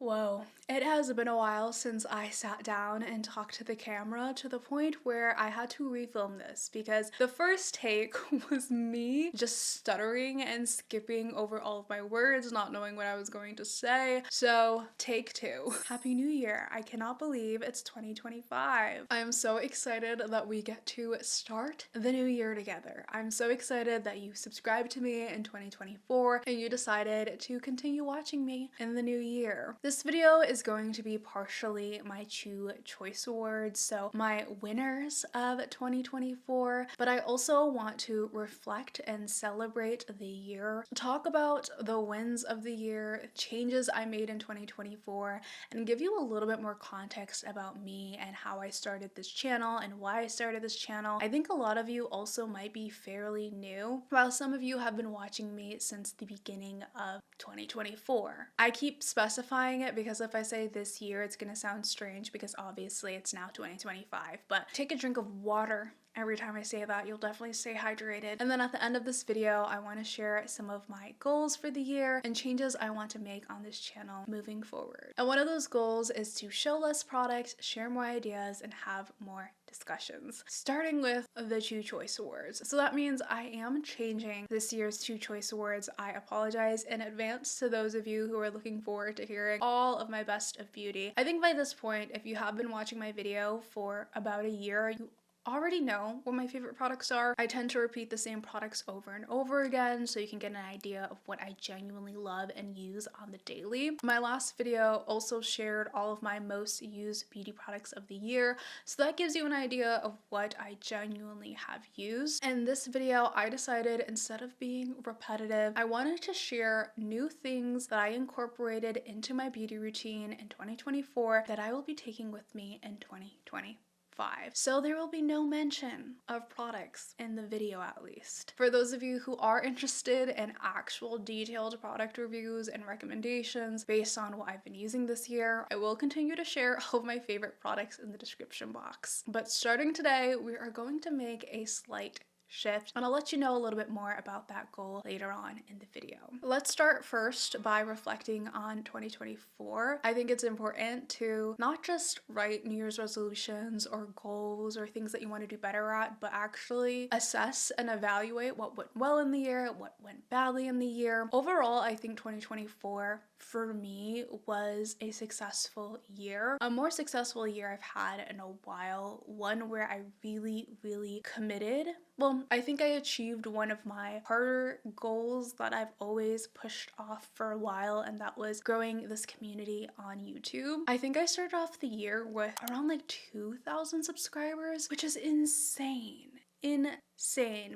Whoa, it has been a while since I sat down and talked to the camera to the point where I had to refilm this because the first take was me just stuttering and skipping over all of my words, not knowing what I was going to say. So, take two. Happy New Year. I cannot believe it's 2025. I am so excited that we get to start the new year together. I'm so excited that you subscribed to me in 2024 and you decided to continue watching me in the new year. This video is going to be partially my two choice awards, so my winners of 2024, but I also want to reflect and celebrate the year, talk about the wins of the year, changes I made in 2024, and give you a little bit more context about me and how I started this channel and why I started this channel. I think a lot of you also might be fairly new, while some of you have been watching me since the beginning of 2024. I keep specifying it because if I say this year, it's gonna sound strange because obviously it's now 2025, but take a drink of water. Every time I say that, you'll definitely stay hydrated. And then at the end of this video, I want to share some of my goals for the year and changes I want to make on this channel moving forward. And one of those goals is to show less products, share more ideas, and have more discussions. Starting with the two choice awards. So that means I am changing this year's two choice awards. I apologize in advance to those of you who are looking forward to hearing all of my best of beauty. I think by this point, if you have been watching my video for about a year, you already know what my favorite products are. I tend to repeat the same products over and over again so you can get an idea of what I genuinely love and use on the daily. My last video also shared all of my most used beauty products of the year, so that gives you an idea of what I genuinely have used. And this video, I decided instead of being repetitive, I wanted to share new things that I incorporated into my beauty routine in 2024 that I will be taking with me in 2025. So there will be no mention of products in the video, at least. For those of you who are interested in actual detailed product reviews and recommendations based on what I've been using this year, I will continue to share all of my favorite products in the description box. But starting today, we are going to make a slight shift, and I'll let you know a little bit more about that goal later on in the video. Let's start first by reflecting on 2024. I think it's important to not just write New Year's resolutions or goals or things that you want to do better at, but actually assess and evaluate what went well in the year, what went badly in the year. Overall, I think 2024 for me was a successful year, a more successful year I've had in a while, one where I really committed. Well, I think I achieved one of my harder goals that I've always pushed off for a while, and that was growing this community on YouTube. I think I started off the year with around like 2,000 subscribers, which is insane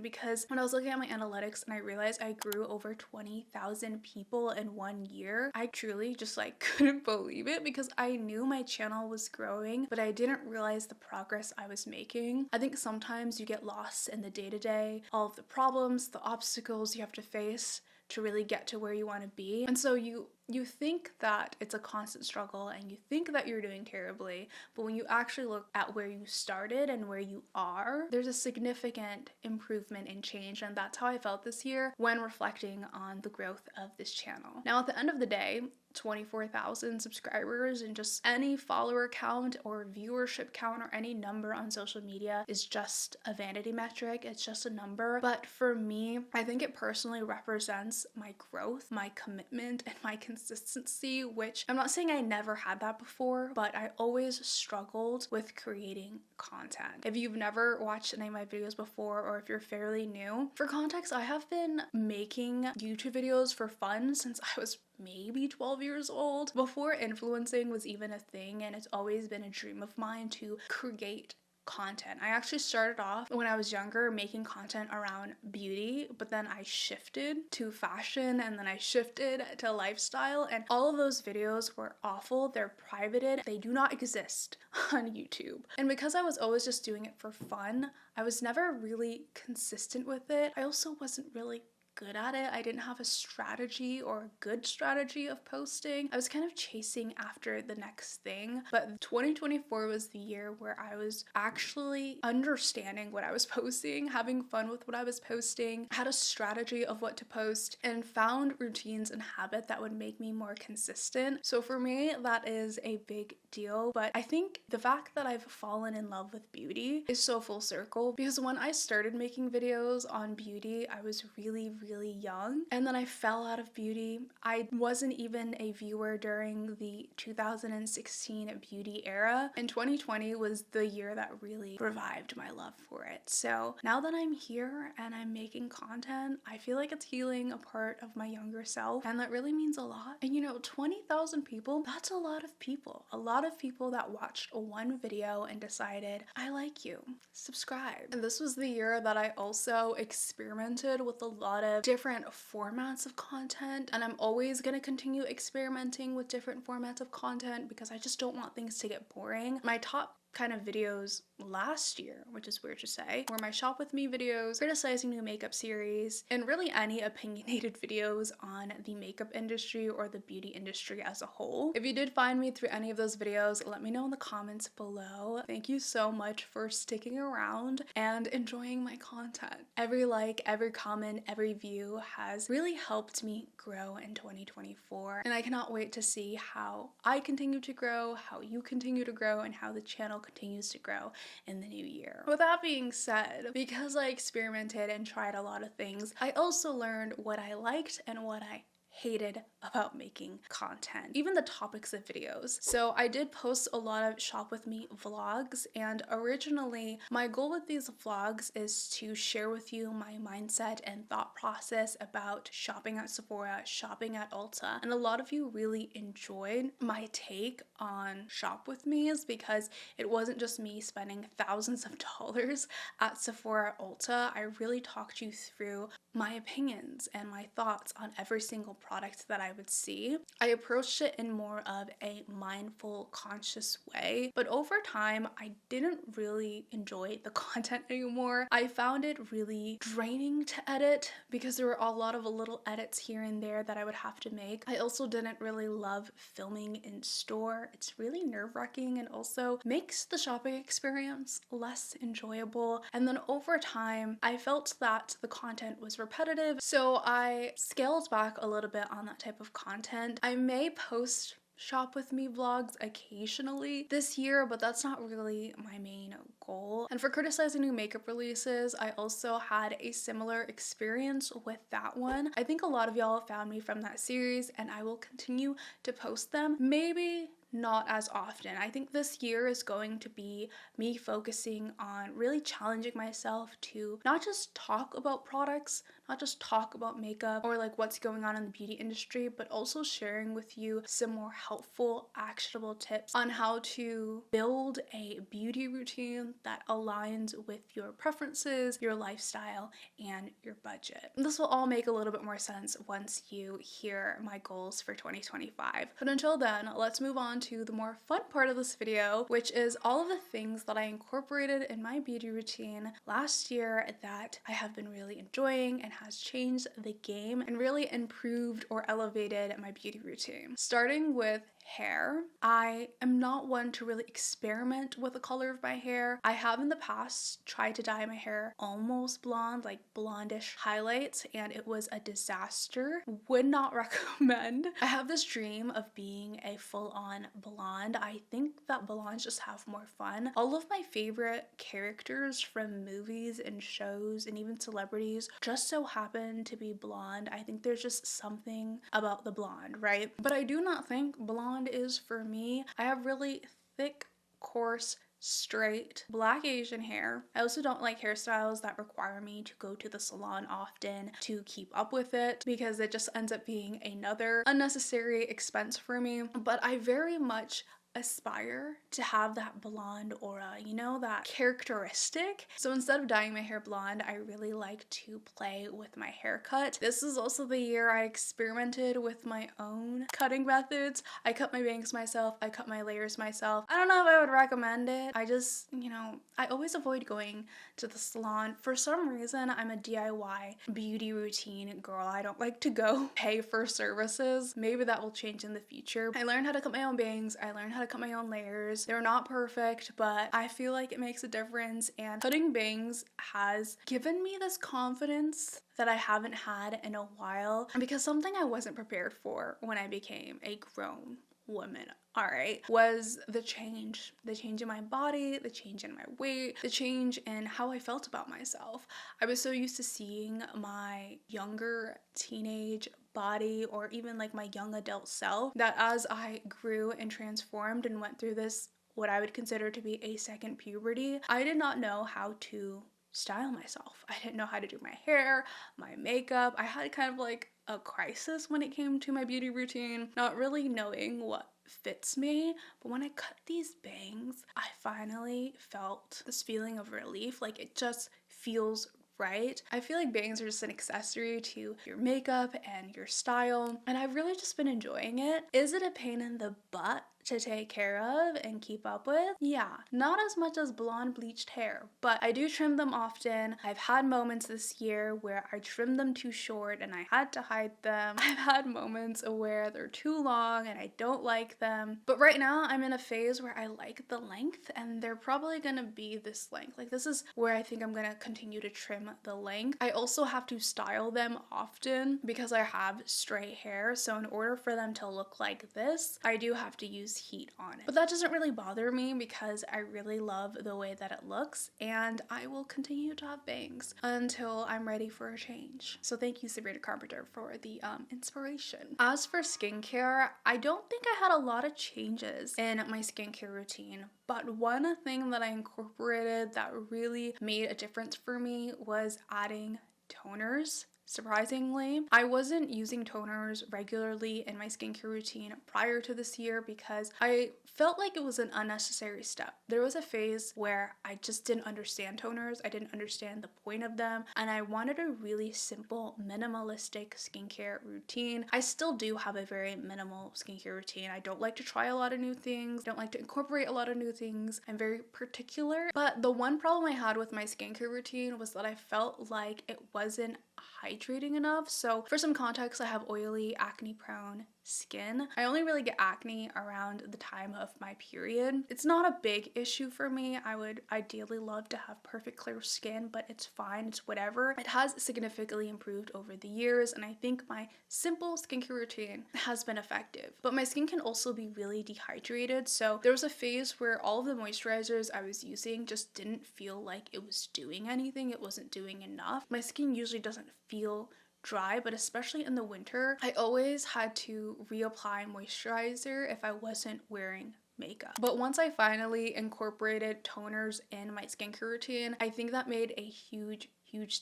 because when I was looking at my analytics and I realized I grew over 20,000 people in 1 year, I truly just like couldn't believe it because I knew my channel was growing, but I didn't realize the progress I was making. I think sometimes you get lost in the day-to-day, all of the problems, the obstacles you have to face to really get to where you want to be. And so you think that it's a constant struggle and you think that you're doing terribly, but when you actually look at where you started and where you are, there's a significant improvement and change, and that's how I felt this year when reflecting on the growth of this channel. Now, at the end of the day, 24,000 subscribers and just any follower count or viewership count or any number on social media is just a vanity metric. It's just a number. But for me, I think it personally represents my growth, my commitment, and my consistency, which I'm not saying I never had that before, but I always struggled with creating content. If you've never watched any of my videos before, or if you're fairly new, for context, I have been making YouTube videos for fun since I was maybe 12 years old, before influencing was even a thing, and it's always been a dream of mine to create content. I actually started off when I was younger making content around beauty, but then I shifted to fashion and then I shifted to lifestyle, and all of those videos were awful. They're privated. They do not exist on YouTube. And because I was always just doing it for fun, I was never really consistent with it. I also wasn't really good at it. I didn't have a strategy or a good strategy of posting. I was kind of chasing after the next thing. But 2024 was the year where I was actually understanding what I was posting, having fun with what I was posting, had a strategy of what to post, and found routines and habit that would make me more consistent. So for me, that is a big deal. But I think the fact that I've fallen in love with beauty is so full circle, because when I started making videos on beauty, I was really young, and then I fell out of beauty. I wasn't even a viewer during the 2016 beauty era, and 2020 was the year that really revived my love for it. So now that I'm here and I'm making content, I feel like it's healing a part of my younger self, and that really means a lot. And 20,000 people, that's a lot of people. A lot of people that watched one video and decided, I like you, subscribe. And this was the year that I also experimented with a lot of different formats of content, and I'm always going to continue experimenting with different formats of content because I just don't want things to get boring. My top kind of videos last year, which is weird to say, were my shop with me videos, criticizing new makeup series, and really any opinionated videos on the makeup industry or the beauty industry as a whole. If you did find me through any of those videos, let me know in the comments below. Thank you so much for sticking around and enjoying my content. Every like, every comment, every view has really helped me grow in 2024, and I cannot wait to see how I continue to grow, how you continue to grow, and how the channel continues to grow in the new year. With that being said, because I experimented and tried a lot of things, I also learned what I liked and what I hated about making content, even the topics of videos. So I did post a lot of shop with me vlogs, and originally my goal with these vlogs is to share with you my mindset and thought process about shopping at Sephora, shopping at Ulta. And a lot of you really enjoyed my take on shop with me's because it wasn't just me spending thousands of dollars at Sephora, Ulta. I really talked you through my opinions and my thoughts on every single product that I would see. I approached it in more of a mindful, conscious way, but over time, I didn't really enjoy the content anymore. I found it really draining to edit because there were a lot of little edits here and there that I would have to make. I also didn't really love filming in store. It's really nerve-wracking and also makes the shopping experience less enjoyable. And then over time, I felt that the content was repetitive, so I scaled back a little bit on that type of content. I may post shop with me vlogs occasionally this year, but that's not really my main goal. And for criticizing new makeup releases, I also had a similar experience with that one. I think a lot of y'all found me from that series, and I will continue to post them. Maybe not as often. I think this year is going to be me focusing on really challenging myself to not just talk about products, not just talk about makeup or like what's going on in the beauty industry, but also sharing with you some more helpful, actionable tips on how to build a beauty routine that aligns with your preferences, your lifestyle, and your budget. This will all make a little bit more sense once you hear my goals for 2025. But until then, let's move on to the more fun part of this video, which is all of the things that I incorporated in my beauty routine last year that I have been really enjoying and has changed the game and really improved or elevated my beauty routine. Starting with hair, I am not one to really experiment with the color of my hair. I have in the past tried to dye my hair almost blonde, like blondish highlights, and it was a disaster. Would not recommend. I have this dream of being a full-on blonde. I think that blondes just have more fun. All of my favorite characters from movies and shows and even celebrities just so happen to be blonde. I think there's just something about the blonde, right? But I do not think blonde is for me. I have really thick, coarse, straight black Asian hair. I also don't like hairstyles that require me to go to the salon often to keep up with it because it just ends up being another unnecessary expense for me. But I very much aspire to have that blonde aura, you know, that characteristic. So instead of dyeing my hair blonde, I really like to play with my haircut. This is also the year I experimented with my own cutting methods. I cut my bangs myself, I cut my layers myself. I don't know if I would recommend it. I just, you know, I always avoid going to the salon. For some reason, I'm a DIY beauty routine girl. I don't like to go pay for services. Maybe that will change in the future. I learned how to cut my own bangs. I learned how to cut my own layers. They're not perfect, but I feel like it makes a difference, and cutting bangs has given me this confidence that I haven't had in a while, because something I wasn't prepared for when I became a grown woman, alright, was the change in my body, the change in my weight, the change in how I felt about myself. I was so used to seeing my younger teenage body, or even like my young adult self, that as I grew and transformed and went through this, what I would consider to be a second puberty, I did not know how to style myself. I didn't know how to do my hair, my makeup. I had kind of like a crisis when it came to my beauty routine, not really knowing what fits me. But when I cut these bangs, I finally felt this feeling of relief. Like, it just feels right. I feel like bangs are just an accessory to your makeup and your style, and I've really just been enjoying it. Is it a pain in the butt to take care of and keep up with? Yeah, not as much as blonde bleached hair, but I do trim them often. I've had moments this year where I trimmed them too short and I had to hide them. I've had moments where they're too long and I don't like them. But right now I'm in a phase where I like the length, and they're probably gonna be this length. Like, this is where I think I'm gonna continue to trim the length. I also have to style them often because I have stray hair, so in order for them to look like this, I do have to use heat on it. But that doesn't really bother me because I really love the way that it looks, and I will continue to have bangs until I'm ready for a change. So thank you, Sabrina Carpenter, for the inspiration. As for skincare, I don't think I had a lot of changes in my skincare routine, but one thing that I incorporated that really made a difference for me was adding toners. Surprisingly, I wasn't using toners regularly in my skincare routine prior to this year because I felt like it was an unnecessary step. There was a phase where I just didn't understand toners. I didn't understand the point of them, and I wanted a really simple, minimalistic skincare routine. I still do have a very minimal skincare routine. I don't like to try a lot of new things. I don't like to incorporate a lot of new things. I'm very particular. But the one problem I had with my skincare routine was that I felt like it wasn't hydrating enough. So for some context, I have oily, acne-prone skin. I only really get acne around the time of my period. It's not a big issue for me. I would ideally love to have perfect clear skin, but it's fine. It's whatever. It has significantly improved over the years, and I think my simple skincare routine has been effective. But my skin can also be really dehydrated. So there was a phase where all of the moisturizers I was using just didn't feel like it was doing anything. It wasn't doing enough. My skin usually doesn't feel dry, but especially in the winter, I always had to reapply moisturizer if I wasn't wearing makeup. But once I finally incorporated toners in my skincare routine, I think that made a huge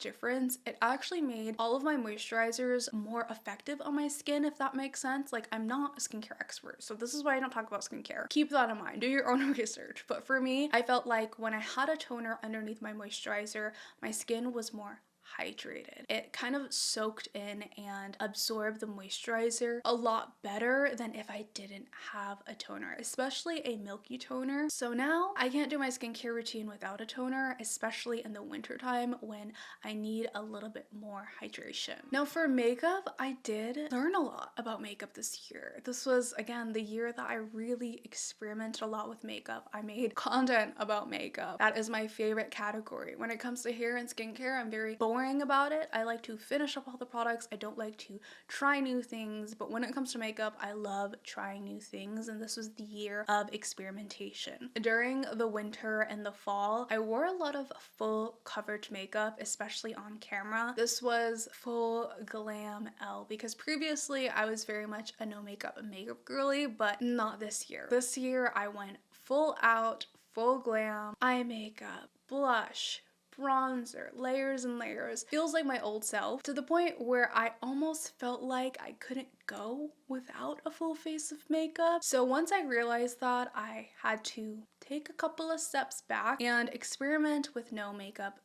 difference. It actually made all of my moisturizers more effective on my skin, if that makes sense. Like, I'm not a skincare expert, so this is why I don't talk about skincare. Keep that in mind. Do your own research. But for me, I felt like when I had a toner underneath my moisturizer, my skin was more hydrated. It kind of soaked in and absorbed the moisturizer a lot better than if I didn't have a toner, especially a milky toner. So now I can't do my skincare routine without a toner, especially in the wintertime when I need a little bit more hydration. Now for makeup, I did learn a lot about makeup this year. This was, again, the year that I really experimented a lot with makeup. I made content about makeup. That is my favorite category. When it comes to hair and skincare, I'm very boring about it. I like to finish up all the products. I don't like to try new things, but when it comes to makeup, I love trying new things, and this was the year of experimentation. During the winter and the fall, I wore a lot of full coverage makeup, especially on camera. This was full glam Elle, because previously I was very much a no makeup girly, but not this year. This year I went full out, full glam, eye makeup, blush, bronzer, layers and layers. Feels like my old self, to the point where I almost felt like I couldn't go without a full face of makeup. So once I realized that, I had to take a couple of steps back and experiment with no makeup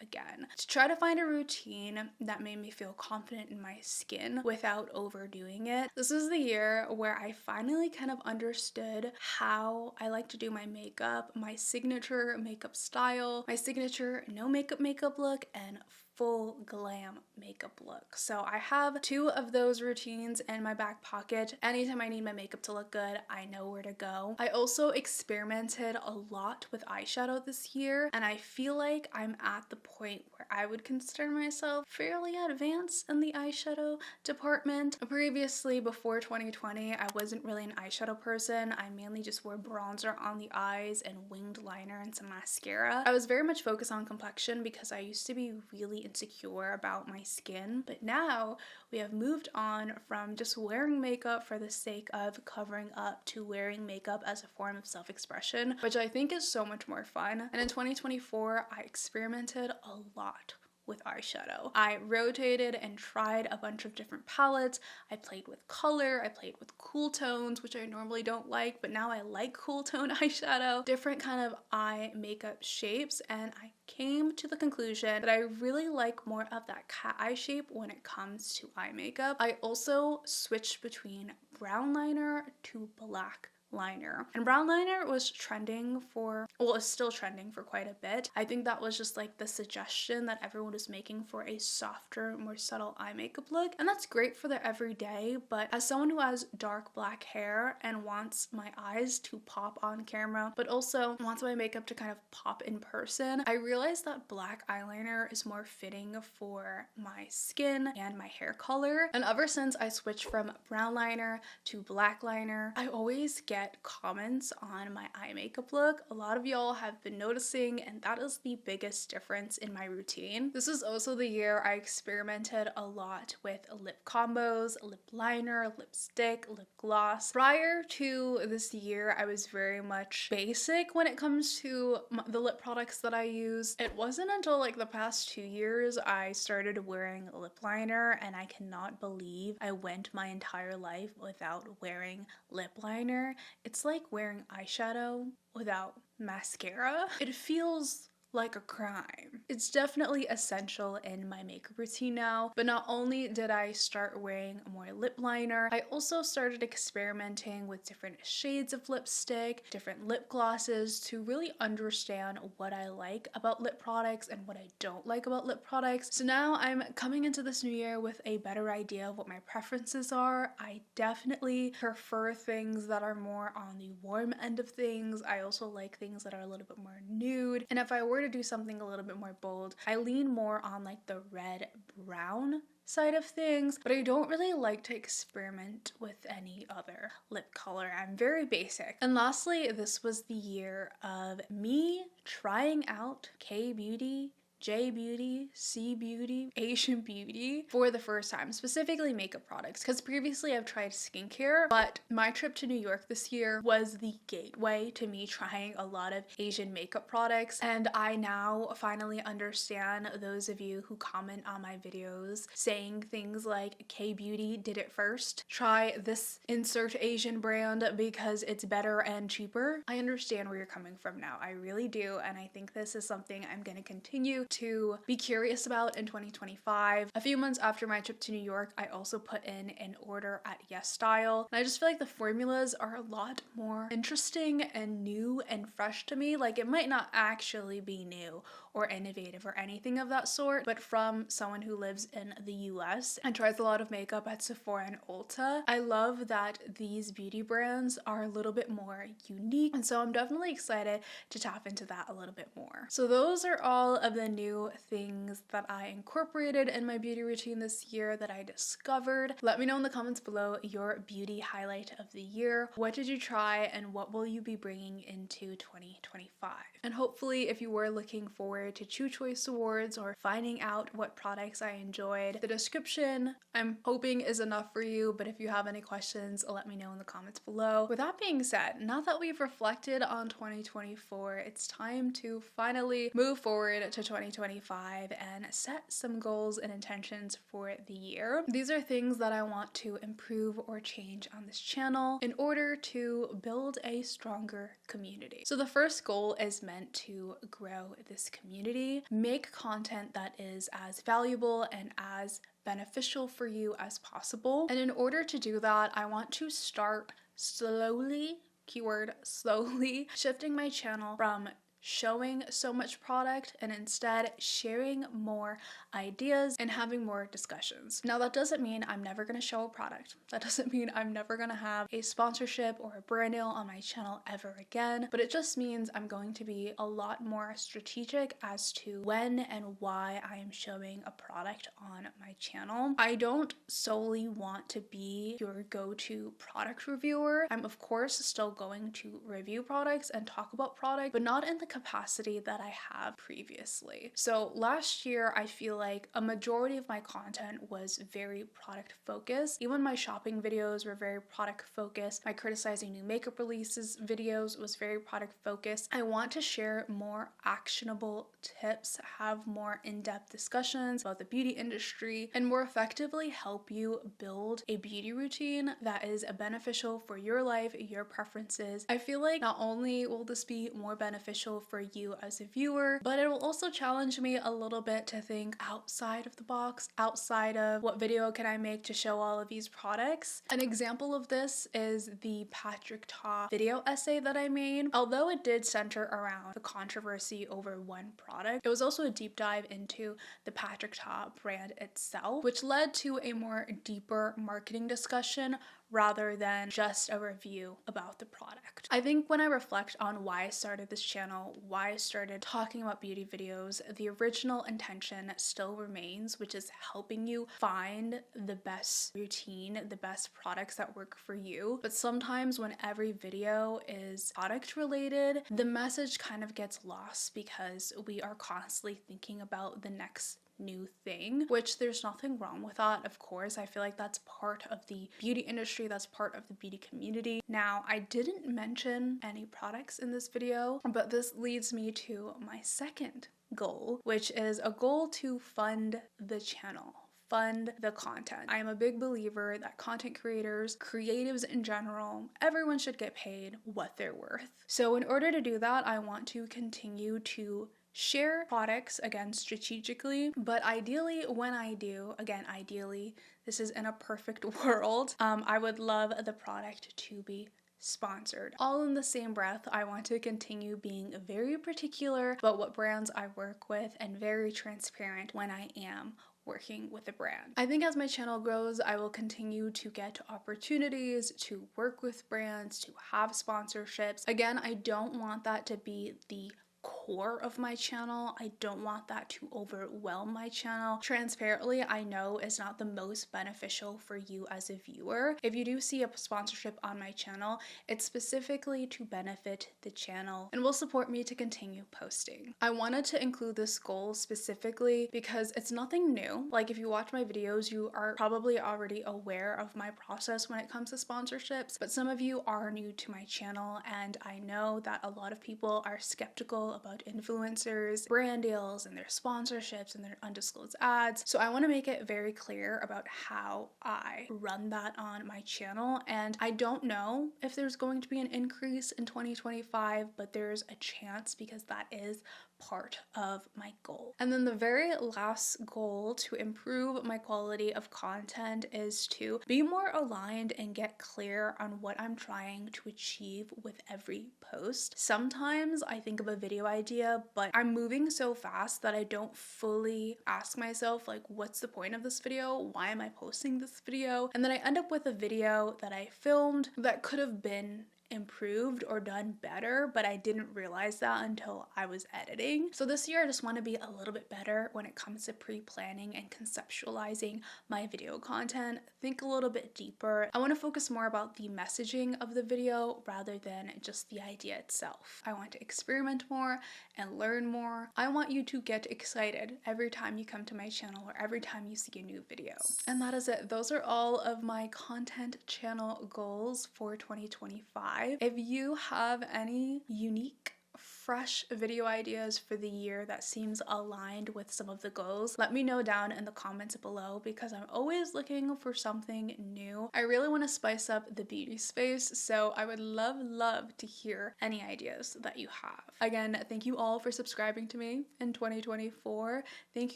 again, to try to find a routine that made me feel confident in my skin without overdoing it. This is the year where I finally kind of understood how I like to do my makeup, my signature makeup style, my signature no makeup look, and full glam makeup look. So I have 2 of those routines in my back pocket. Anytime I need my makeup to look good, I know where to go. I also experimented a lot with eyeshadow this year, and I feel like I'm at the point where I would consider myself fairly advanced in the eyeshadow department. Previously, before 2020, I wasn't really an eyeshadow person. I mainly just wore bronzer on the eyes and winged liner and some mascara. I was very much focused on complexion because I used to be really insecure about my skin, but now we have moved on from just wearing makeup for the sake of covering up to wearing makeup as a form of self-expression, which I think is so much more fun. And in 2024, I experimented a lot with eyeshadow. I rotated and tried a bunch of different palettes. I played with color, I played with cool tones, which I normally don't like, but now I like cool tone eyeshadow, different kind of eye makeup shapes, and I came to the conclusion that I really like more of that cat eye shape when it comes to eye makeup. I also switched between brown liner to black liner, and brown liner was trending for, well, it's still trending for quite a bit. I think that was just like the suggestion that everyone was making for a softer, more subtle eye makeup look, and that's great for the everyday. But as someone who has dark black hair and wants my eyes to pop on camera, but also wants my makeup to kind of pop in person, I realized that black eyeliner is more fitting for my skin and my hair color. And ever since I switched from brown liner to black liner, I always get comments on my eye makeup look. A lot of y'all have been noticing, and that is the biggest difference in my routine. This is also the year I experimented a lot with lip combos, lip liner, lipstick, lip gloss. Prior to this year, I was very much basic when it comes to the lip products that I use. It wasn't until like the past 2 years I started wearing lip liner, and I cannot believe I went my entire life without wearing lip liner. It's like wearing eyeshadow without mascara. It feels like a crime. It's definitely essential in my makeup routine now, but not only did I start wearing more lip liner, I also started experimenting with different shades of lipstick, different lip glosses, to really understand what I like about lip products and what I don't like about lip products. So now I'm coming into this new year with a better idea of what my preferences are. I definitely prefer things that are more on the warm end of things. I also like things that are a little bit more nude, and if I were to do something a little bit more bold, I lean more on like the red brown side of things, but I don't really like to experiment with any other lip color. I'm very basic. And lastly, this was the year of me trying out K-beauty, J-beauty, C-beauty, Asian beauty for the first time, specifically makeup products, because previously I've tried skincare, but my trip to New York this year was the gateway to me trying a lot of Asian makeup products, and I now finally understand those of you who comment on my videos saying things like K-beauty did it first, try this insert Asian brand because it's better and cheaper. I understand where you're coming from now, I really do, and I think this is something I'm going to continue to be curious about in 2025. A few months after my trip to New York, I also put in an order at Yes Style, and I just feel like the formulas are a lot more interesting and new and fresh to me. Like, it might not actually be new or innovative or anything of that sort, but from someone who lives in the US and tries a lot of makeup at Sephora and Ulta, I love that these beauty brands are a little bit more unique, and so I'm definitely excited to tap into that a little bit more. So those are all of the new things that I incorporated in my beauty routine this year that I discovered. Let me know in the comments below your beauty highlight of the year. What did you try, and what will you be bringing into 2025? And hopefully, if you were looking forward forward to Chew Choice Awards or finding out what products I enjoyed. The description, I'm hoping, is enough for you, but if you have any questions, let me know in the comments below. With that being said, now that we've reflected on 2024, it's time to finally move forward to 2025 and set some goals and intentions for the year. These are things that I want to improve or change on this channel in order to build a stronger community. So the first goal is meant to grow this community, make content that is as valuable and as beneficial for you as possible. And in order to do that, I want to start slowly, keyword slowly, shifting my channel from showing so much product and instead sharing more ideas and having more discussions. Now, that doesn't mean I'm never going to show a product. That doesn't mean I'm never going to have a sponsorship or a brand deal on my channel ever again, but it just means I'm going to be a lot more strategic as to when and why I am showing a product on my channel. I don't solely want to be your go-to product reviewer. I'm of course still going to review products and talk about products, but not in the capacity that I have previously. So last year, I feel like a majority of my content was very product focused. Even my shopping videos were very product focused. My criticizing new makeup releases videos was very product focused. I want to share more actionable tips, have more in-depth discussions about the beauty industry, and more effectively help you build a beauty routine that is beneficial for your life, your preferences. I feel like not only will this be more beneficial for you as a viewer, but it will also challenge me a little bit to think outside of the box, outside of what video can I make to show all of these products. An example of this is the Patrick Ta video essay that I made. Although it did center around the controversy over one product, it was also a deep dive into the Patrick Ta brand itself, which led to a more deeper marketing discussion rather than just a review about the product. I think when I reflect on why I started this channel, why I started talking about beauty videos, the original intention still remains, which is helping you find the best routine, the best products that work for you. But sometimes when every video is product related, the message kind of gets lost because we are constantly thinking about the next new thing, which there's nothing wrong with that. Of course, I feel like that's part of the beauty industry, that's part of the beauty community. Now, I didn't mention any products in this video, but this leads me to my second goal, which is a goal to fund the channel. Fund the content. I am a big believer that content creators, creatives in general, everyone should get paid what they're worth. So in order to do that, I want to continue to share products, again, strategically, but ideally when I do, again, ideally, this is in a perfect world, I would love the product to be sponsored. All in the same breath, I want to continue being very particular about what brands I work with and very transparent when I am working with a brand. I think as my channel grows, I will continue to get opportunities to work with brands, to have sponsorships. Again, I don't want that to be the core of my channel. I don't want that to overwhelm my channel. Transparently, I know is not the most beneficial for you as a viewer. If you do see a sponsorship on my channel, it's specifically to benefit the channel and will support me to continue posting. I wanted to include this goal specifically because it's nothing new. Like if you watch my videos, you are probably already aware of my process when it comes to sponsorships, but some of you are new to my channel, and I know that a lot of people are skeptical about influencers, brand deals, and their sponsorships and their undisclosed ads. So I want to make it very clear about how I run that on my channel. And I don't know if there's going to be an increase in 2025, but there's a chance because that is part of my goal. And then the very last goal to improve my quality of content is to be more aligned and get clear on what I'm trying to achieve with every post. Sometimes I think of a video idea, but I'm moving so fast that I don't fully ask myself, like, what's the point of this video? Why am I posting this video? And then I end up with a video that I filmed that could have been improved or done better, but I didn't realize that until I was editing. So this year I just want to be a little bit better when it comes to pre-planning and conceptualizing my video content. Think a little bit deeper. I want to focus more about the messaging of the video rather than just the idea itself. I want to experiment more and learn more. I want you to get excited every time you come to my channel or every time you see a new video. And that is it. Those are all of my content channel goals for 2025. If you have any unique fresh video ideas for the year that seems aligned with some of the goals, let me know down in the comments below, because I'm always looking for something new. I really want to spice up the beauty space, so I would love to hear any ideas that you have. Again, thank you all for subscribing to me in 2024. Thank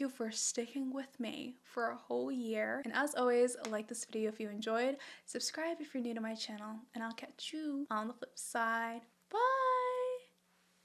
you for sticking with me for a whole year. And as always, like this video if you enjoyed, subscribe if you're new to my channel, and I'll catch you on the flip side. Bye!